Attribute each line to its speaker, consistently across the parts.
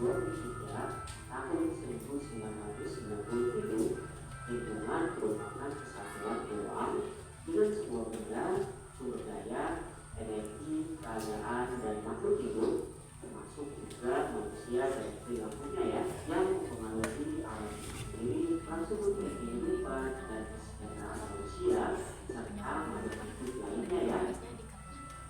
Speaker 1: 23 tahun 1997, hitungan merupakan kesatuan uang dengan sebuah benda, sumber daya, energi, keadaan, dan makhluk hidup, termasuk juga manusia dan perilakunya ya, yang mempengaruhi alam sendiri, langsung menjadi kehidupan dan kesejahteraan manusia serta makhluk hidup lainnya ya.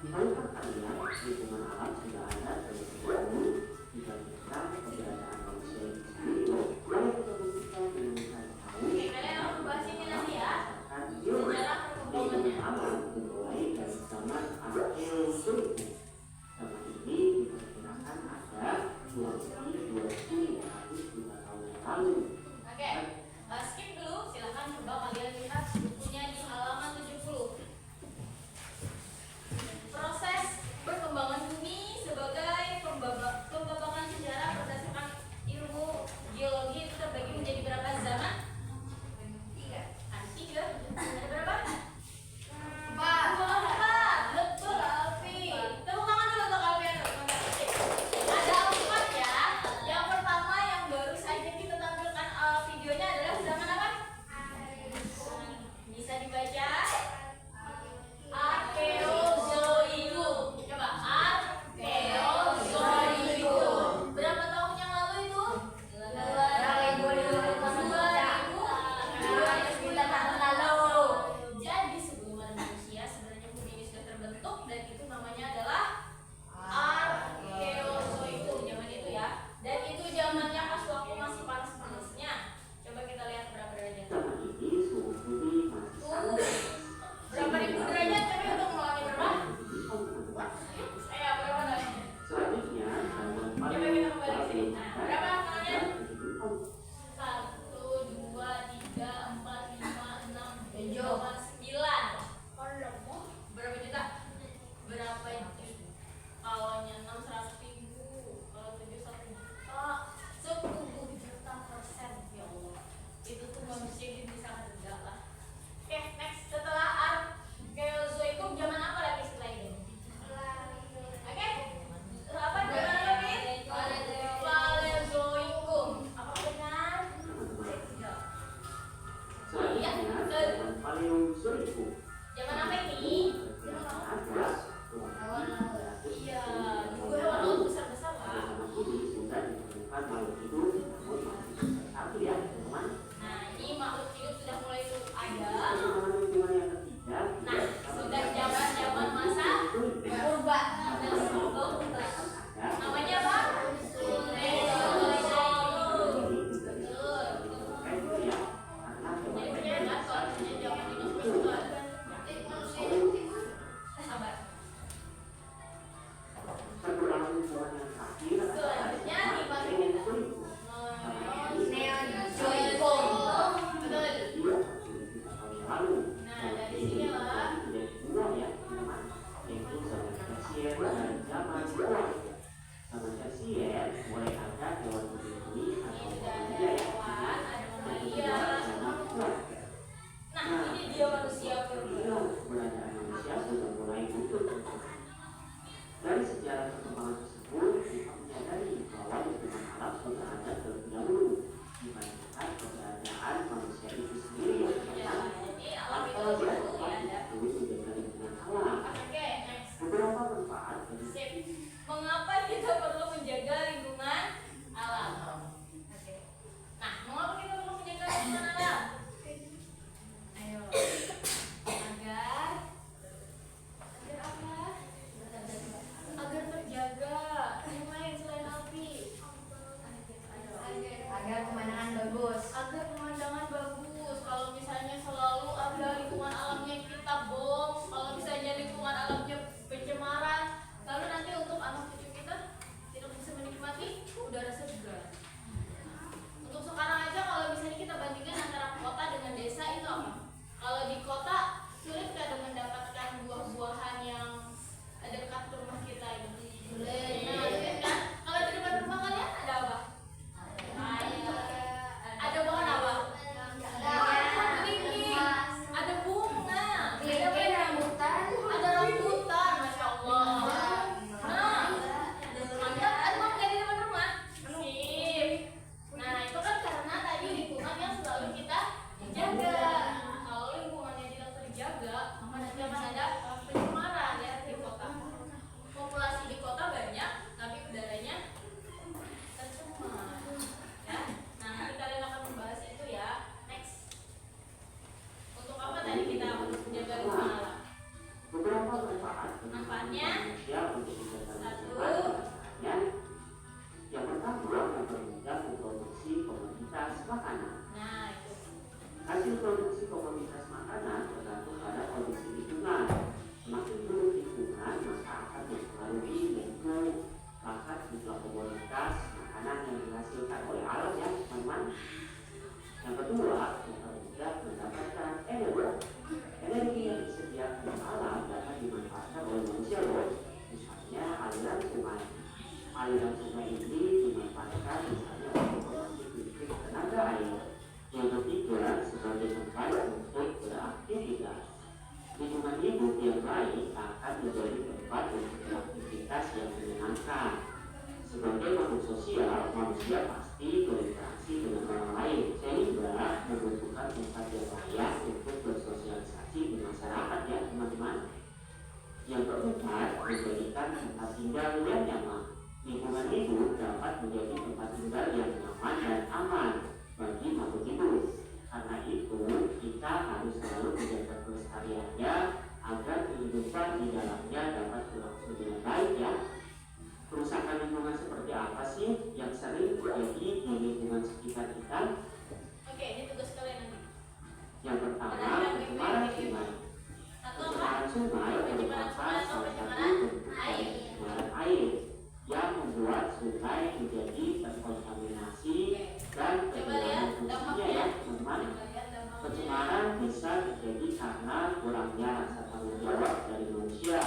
Speaker 1: Tahukah kalian lingkungan alam sudah ada dari dahulu dibandingkan keberadaan manusia itu sendiri? Mari kita buktikan dengan mencari tahu.
Speaker 2: Kalian harus bahas ini nanti ya.
Speaker 1: Sejarah lingkungan alam dimulai dari zaman Arkeozoik. Zaman ini diperkirakan ada kurang lebih 2.500 juta tahun yang lalu.
Speaker 2: Oke, skip dulu. Silahkan coba kalian lihat bukunya di halaman 70. Proses perkembangan bumi sebagai pembabakan sejarah berdasarkan ilmu geologi itu terbagi menjadi berapa zaman? 3. Ada 3. Ada berapa? 4. Betul, Alfi. Tepuk tangan dulu untuk Alfi. Ada 4 ya. Yang pertama yang baru saja kita tampilkan videonya adalah zaman apa? Bisa dibaca? Arkeozoikum. Coba Arkeozoikum. Berapa tahun yang lalu itu? 2000 tahun lalu. Jadi sebelum ada manusia sebenarnya bumi ini sudah terbentuk dan itu namanya adalah Arkeozoikum zaman itu ya. Dan itu zamannya pas waktu masih panas-panasnya. Coba kita lihat berapa derajat.
Speaker 1: Zaman ini suhu bumi masih sangat
Speaker 2: Berapa ribu derajat? Coba untuk mulai berapa? Berapa derajat?
Speaker 1: selanjutnya zaman
Speaker 2: Coba
Speaker 1: paling
Speaker 2: kita kembali ke sini. Nah, berapa angkanya?
Speaker 1: 1,
Speaker 2: 1, 2, 3, 4, 5, 6, 7, 8, 9. Berapa juta? Berapa itu? Awalnya 6, 100 ribu. Kalau 7, 1 juta. 10 juta %. Ya Allah. Itu tuh manusia jadi sangat rendah lah. Oke, next. Setelah Arkeozoikum zaman apa lagi setelah itu? Oke. Apa zaman apa lagi? Paleozoikum. Apa benar?
Speaker 1: dia pasti berinteraksi dengan orang lain sehingga membutuhkan tempat yang layak untuk bersosialisasi di masyarakat ya teman-teman. Yang keempat, menjadikan tempat tinggal yang nyaman. Lingkungan hidup dapat menjadi tempat tinggal yang nyaman dan aman bagi makhluk hidup. Karena itu, kita harus selalu menjaga kelestariannya agar kehidupan di dalamnya dapat berlangsung dengan baik ya. Kerusakan lingkungan seperti apa sih yang sering terjadi di lingkungan sekitar kita?
Speaker 2: Oke, ini tugas kalian nanti.
Speaker 1: Yang pertama, pencemaran sungai. Pencemaran sungai merupakan salah satu bentuk pencemaran air yang membuat sungai menjadi terkontaminasi dan kehilangan fungsinya ya teman-teman. Pencemaran bisa terjadi karena kurangnya rasa tanggung jawab dari manusia,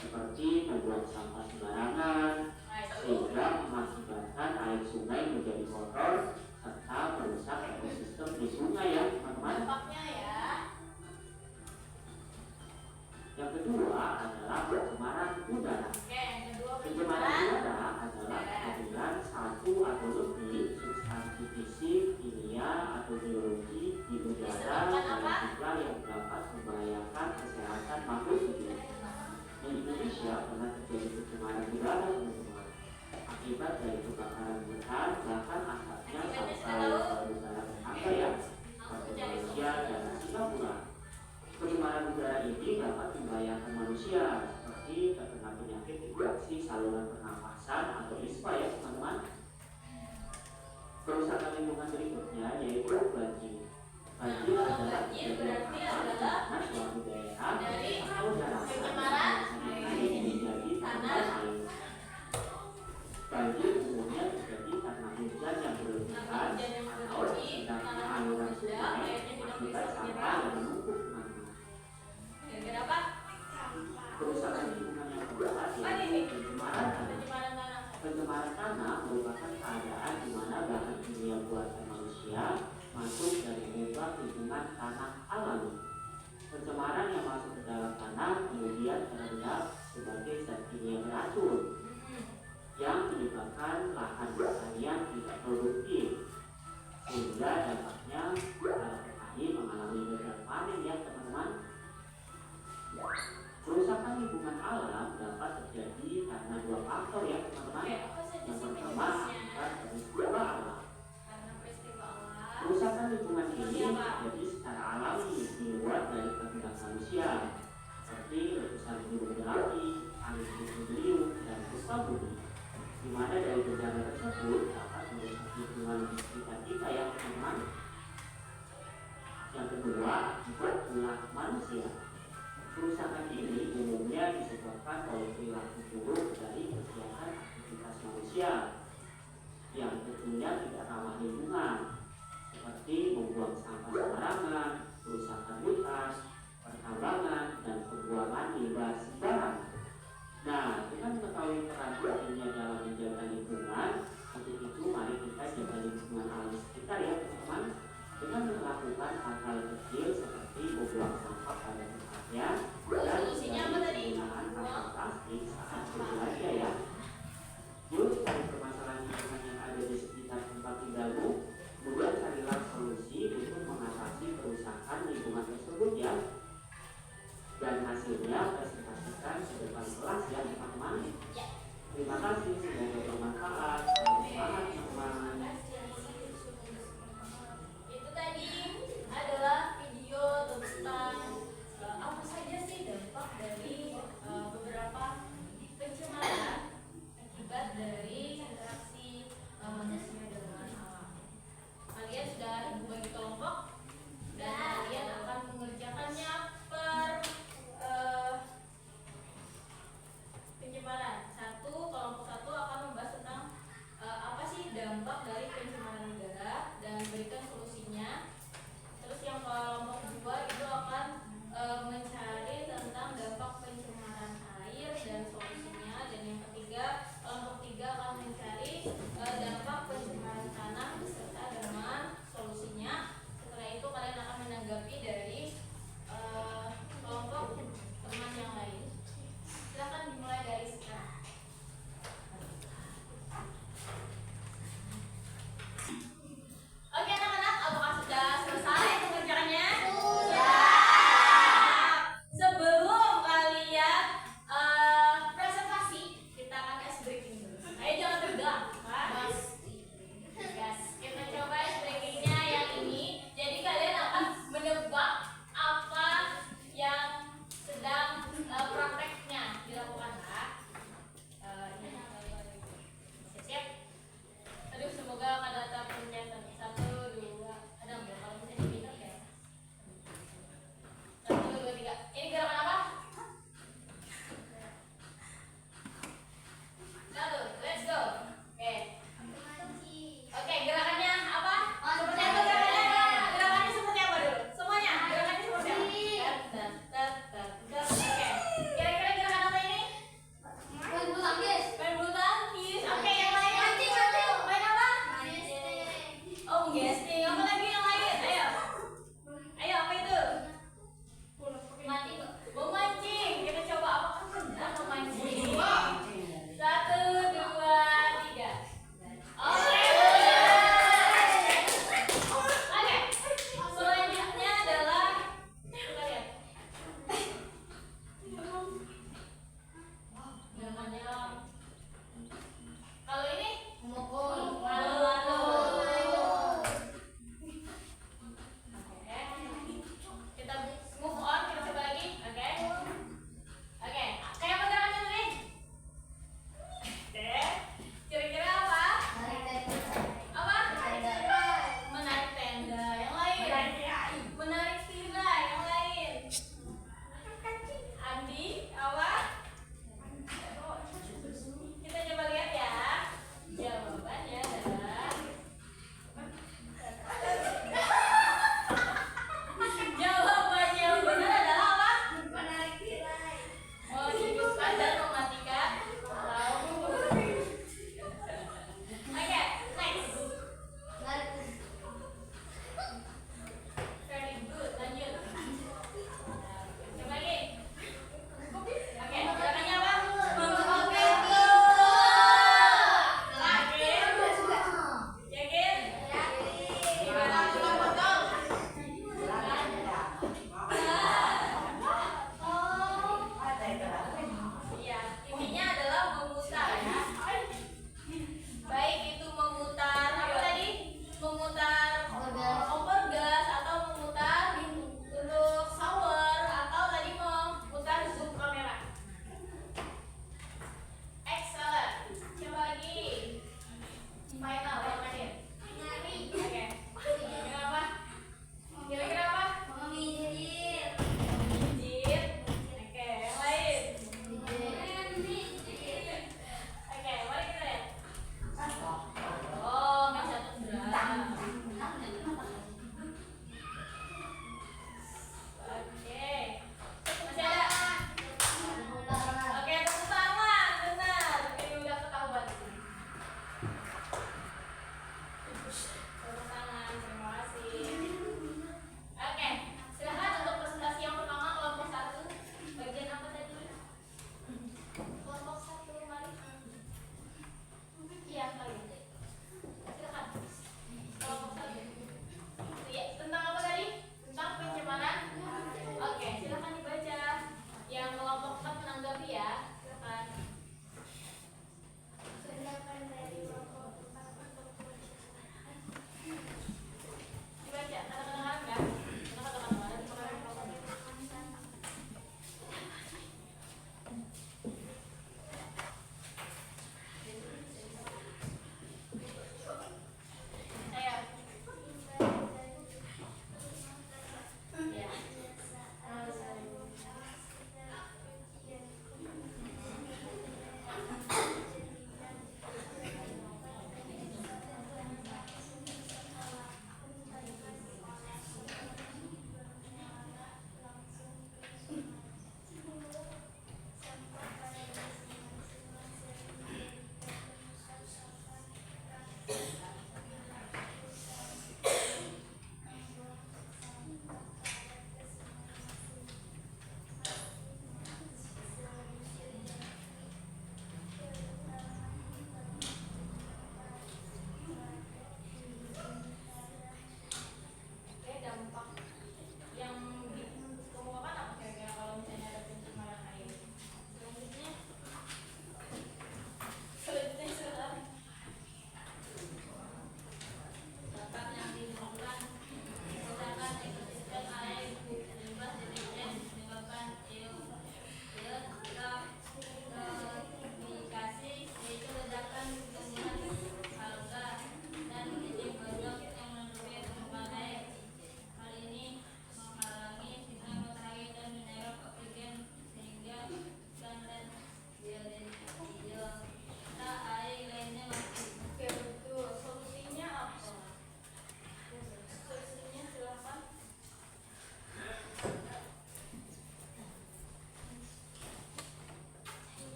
Speaker 1: seperti membuang sampah sembarangan sehingga mengakibatkan air sungai menjadi kotor serta merusak ekosistem di sungai ya teman-teman.
Speaker 2: Dampaknya ya.
Speaker 1: Yang kedua adalah pencemaran udara.
Speaker 2: Oke, yang kedua
Speaker 1: Pencemaran udara adalah kehadiran satu atau lebih substansi fisik, kimia atau biologi di udara dalam jumlah yang dapat membahayakan kesehatan makhluk hidup. Di Indonesia pernah terjadi pencemaran udara teman-teman. Akibat dari kebakaran hutan, bahkan asapnya sampai ke udara tetangga ya, seperti Malaysia dan Singapura. Pencemaran udara ini dapat membahayakan manusia seperti terkena penyakit infeksi saluran pernapasan atau ISPA ya teman-teman. Kerusakan lingkungan berikutnya yaitu banjir. Banjir adalah
Speaker 2: berarti adalah
Speaker 1: suatu daerah
Speaker 2: dari
Speaker 1: atau daratan
Speaker 2: pencemaran
Speaker 1: air menjadi tanah air. Banjir umumnya terjadi karena hujan yang berlebihan atau sedangnya aliran sungai akibat sampah yang menumpuk.
Speaker 2: Gara-gara apa?
Speaker 1: Kerusakan lingkungan yang keempat yaitu pencemaran tanah. Pencemaran tanah merupakan keadaan di mana bahan kimia buatan manusia masuk dan mengubah lingkungan tanah alami. Pencemaran yang masuk ke dalam tanah kemudian terendap sebagai zat kimia beracun yang menyebabkan lahan pertanian tidak produktif, sehingga dampaknya petani mengalami gagal panen ya teman-teman. Kerusakan lingkungan alam dapat terjadi karena dua faktor ya teman-teman. Yang pertama akibat peristiwa alam. Kerusakan lingkungan ini terjadi secara alami di luar dari kehendak manusia, seperti letusan gunung berapi, angin puting beliung, dan gempa bumi, di mana dari bencana tersebut dapat merusak lingkungan di sekitar kita ya teman-teman. Yang kedua akibat ulah manusia. Kerusakan ini umumnya disebabkan oleh perilaku buruk dari kegiatan aktivitas manusia yang tentunya tidak ramah lingkungan, seperti membuang sampah sembarangan, kerusakan hutan, pertambangan, dan pembuangan limbah sembarang. Nah, dengan mengetahui peran pentingnya dalam menjaga lingkungan, untuk itu mari kita jaga lingkungan alam sekitar ya teman-teman, dengan melakukan hal-hal kecil seperti membuang sampah pada tempatnya dan penggunaan kantong plastik saat berbelanja ya. Yuk cari permasalahan lingkungan yang ada di sekitar tempat tinggalmu, kemudian carilah solusi untuk mengatasi kerusakan lingkungan tersebut ya. Dan hasilnya presentasikan ke depan kelas ya teman-teman. Terima kasih, semoga bermanfaat. Selamat teman-teman.
Speaker 2: Itu tadi adalah video tentang apa saja sih dampak dari beberapa pencemaran akibat dari interaksi manusia dengan alam. Kalian sudah dibagi kelompok dan kalian akan mengerjakannya per pencemaran. Kelompok satu akan membahas tentang apa sih dampak dari pencemaran udara dan berikan solusinya. Terus yang kelompok